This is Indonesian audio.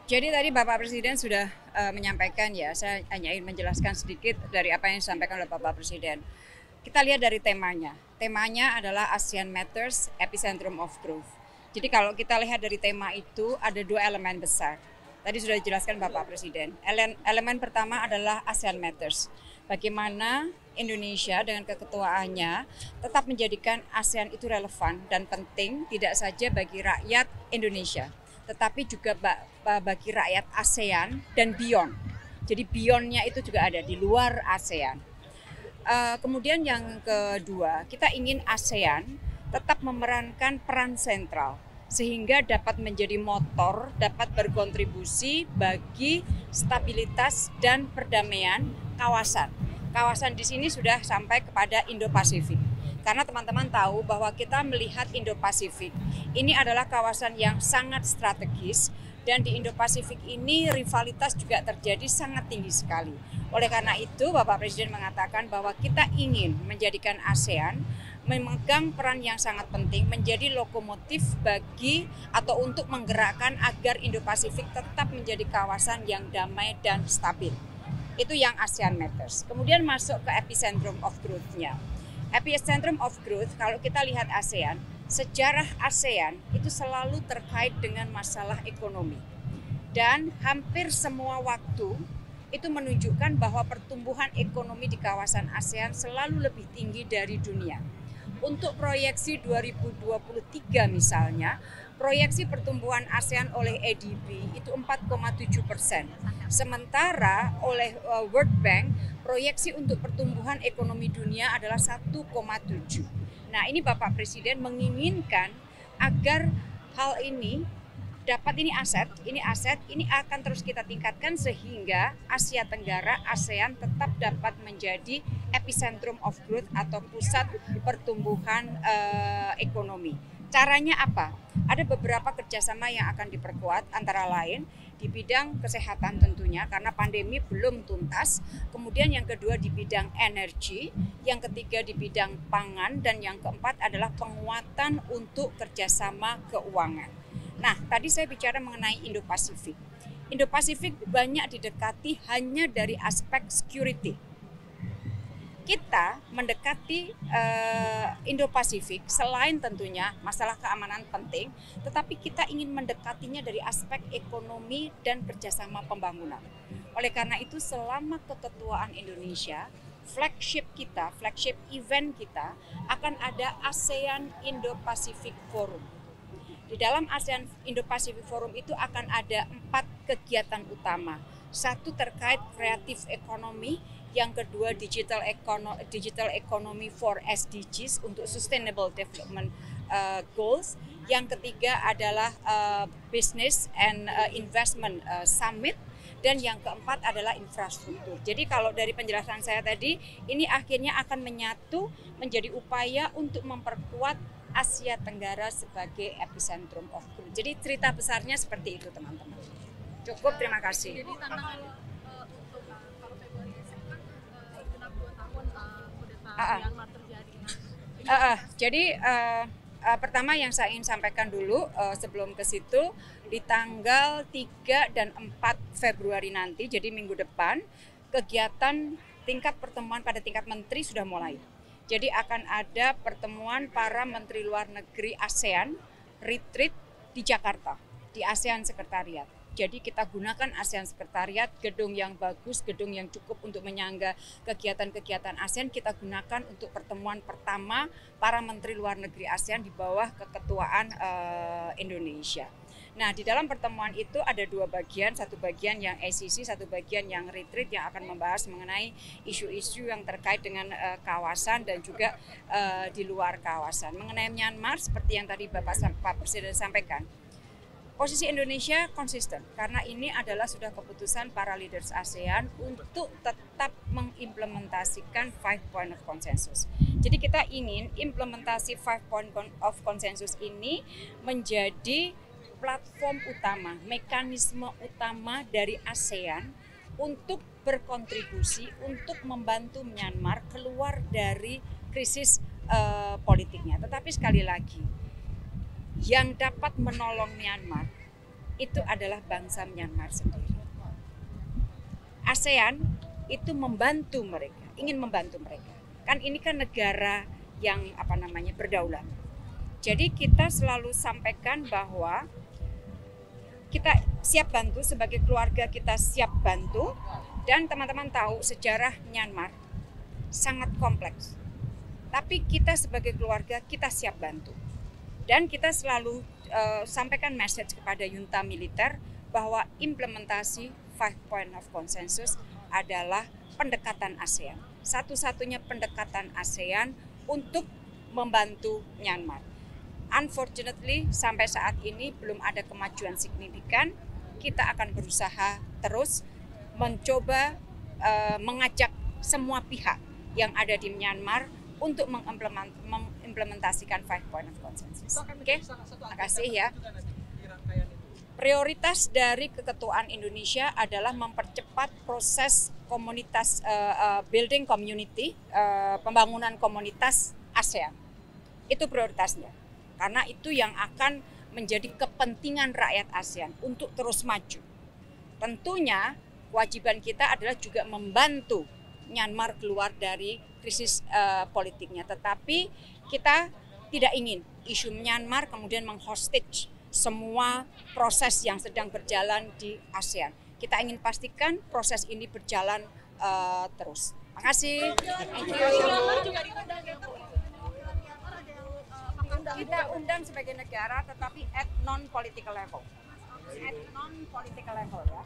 Jadi tadi Bapak Presiden sudah menyampaikan ya, saya hanya ingin menjelaskan sedikit dari apa yang disampaikan oleh Bapak Presiden. Kita lihat dari temanya. Temanya adalah ASEAN Matters, Epicentrum of Growth. Jadi kalau kita lihat dari tema itu ada dua elemen besar. Tadi sudah dijelaskan Bapak Presiden. Elemen pertama adalah ASEAN Matters. Bagaimana Indonesia dengan keketuaannya tetap menjadikan ASEAN itu relevan dan penting tidak saja bagi rakyat Indonesia, tetapi juga bagi rakyat ASEAN dan beyond. Jadi beyondnya itu juga ada di luar ASEAN. Kemudian yang kedua, kita ingin ASEAN tetap memerankan peran sentral sehingga dapat menjadi motor, dapat berkontribusi bagi stabilitas dan perdamaian kawasan. Kawasan di sini sudah sampai kepada Indo-Pasifik. Karena teman-teman tahu bahwa kita melihat Indo-Pasifik ini adalah kawasan yang sangat strategis, dan di Indo-Pasifik ini rivalitas juga terjadi sangat tinggi sekali. Oleh karena itu Bapak Presiden mengatakan bahwa kita ingin menjadikan ASEAN memegang peran yang sangat penting menjadi lokomotif bagi atau untuk menggerakkan agar Indo-Pasifik tetap menjadi kawasan yang damai dan stabil. Itu yang ASEAN Matters. Kemudian masuk ke epicentrum of growth-nya. Epicentrum of growth, kalau kita lihat ASEAN, sejarah ASEAN itu selalu terkait dengan masalah ekonomi. Dan hampir semua waktu itu menunjukkan bahwa pertumbuhan ekonomi di kawasan ASEAN selalu lebih tinggi dari dunia. Untuk proyeksi 2023 misalnya, proyeksi pertumbuhan ASEAN oleh ADB itu 4,7%. Sementara oleh World Bank, proyeksi untuk pertumbuhan ekonomi dunia adalah 1,7. Nah, ini Bapak Presiden menginginkan agar hal ini dapat ini akan terus kita tingkatkan sehingga Asia Tenggara, ASEAN tetap dapat menjadi epicentrum of growth atau pusat pertumbuhan ekonomi. Caranya apa? Ada beberapa kerjasama yang akan diperkuat, antara lain di bidang kesehatan tentunya karena pandemi belum tuntas, kemudian yang kedua di bidang energi, yang ketiga di bidang pangan, dan yang keempat adalah penguatan untuk kerjasama keuangan. Nah, tadi saya bicara mengenai Indo-Pasifik. Indo-Pasifik banyak didekati hanya dari aspek security. Kita mendekati Indo-Pasifik selain tentunya masalah keamanan penting, tetapi kita ingin mendekatinya dari aspek ekonomi dan kerjasama pembangunan. Oleh karena itu, selama keketuaan Indonesia, flagship event kita akan ada ASEAN Indo-Pacific Forum. Di dalam ASEAN Indo-Pacific Forum itu akan ada 4 kegiatan utama. Satu terkait kreatif ekonomi, yang kedua digital economy for SDGs untuk Sustainable Development Goals, yang ketiga adalah Business and Investment Summit, dan yang keempat adalah infrastruktur. Jadi kalau dari penjelasan saya tadi, ini akhirnya akan menyatu menjadi upaya untuk memperkuat Asia Tenggara sebagai epicentrum of growth. Jadi cerita besarnya seperti itu teman-teman. Cukup, terima kasih. Jadi tantangan untuk kalau Februari esok kan genap 2 tahun kudeta Myanmar terjadi. Jadi pertama yang saya ingin sampaikan dulu sebelum ke situ, di tanggal 3 dan 4 Februari nanti, jadi minggu depan, kegiatan tingkat pertemuan pada tingkat menteri sudah mulai. Jadi akan ada pertemuan para menteri luar negeri ASEAN retreat di Jakarta, di ASEAN Sekretariat. Jadi kita gunakan ASEAN Sekretariat, gedung yang bagus, gedung yang cukup untuk menyangga kegiatan-kegiatan ASEAN, kita gunakan untuk pertemuan pertama para menteri luar negeri ASEAN di bawah keketuaan Indonesia. Nah, di dalam pertemuan itu ada 2 bagian, satu bagian yang ACC, satu bagian yang retreat yang akan membahas mengenai isu-isu yang terkait dengan kawasan dan juga di luar kawasan. Mengenai Myanmar, seperti yang tadi Pak Presiden sampaikan, posisi Indonesia konsisten karena ini adalah sudah keputusan para leaders ASEAN untuk tetap mengimplementasikan 5 point of consensus. Jadi kita ingin implementasi 5 point of consensus ini menjadi platform utama, mekanisme utama dari ASEAN untuk berkontribusi untuk membantu Myanmar keluar dari krisis politiknya. Tetapi sekali lagi, yang dapat menolong Myanmar itu adalah bangsa Myanmar sendiri. ASEAN itu membantu mereka, ingin membantu mereka. Kan ini kan negara yang berdaulat. Jadi kita selalu sampaikan bahwa kita siap bantu, sebagai keluarga kita siap bantu, dan teman-teman tahu sejarah Myanmar sangat kompleks. Tapi kita sebagai keluarga kita siap bantu. Dan kita selalu sampaikan message kepada junta militer bahwa implementasi 5 point of consensus adalah pendekatan ASEAN. Satu-satunya pendekatan ASEAN untuk membantu Myanmar. Unfortunately, sampai saat ini belum ada kemajuan signifikan. Kita akan berusaha terus mencoba mengajak semua pihak yang ada di Myanmar untuk mengimplementasikan 5 point of consensus. Oke, terima kasih ya. Prioritas dari keketuaan Indonesia adalah mempercepat proses komunitas building community, pembangunan komunitas ASEAN. Itu prioritasnya. Karena itu yang akan menjadi kepentingan rakyat ASEAN untuk terus maju. Tentunya kewajiban kita adalah juga membantu Myanmar keluar dari krisis politiknya. Tetapi kita tidak ingin isu Myanmar kemudian menghostage semua proses yang sedang berjalan di ASEAN. Kita ingin pastikan proses ini berjalan terus. Terima kasih. Kita undang sebagai negara, tetapi at non-political level. At non-political level ya.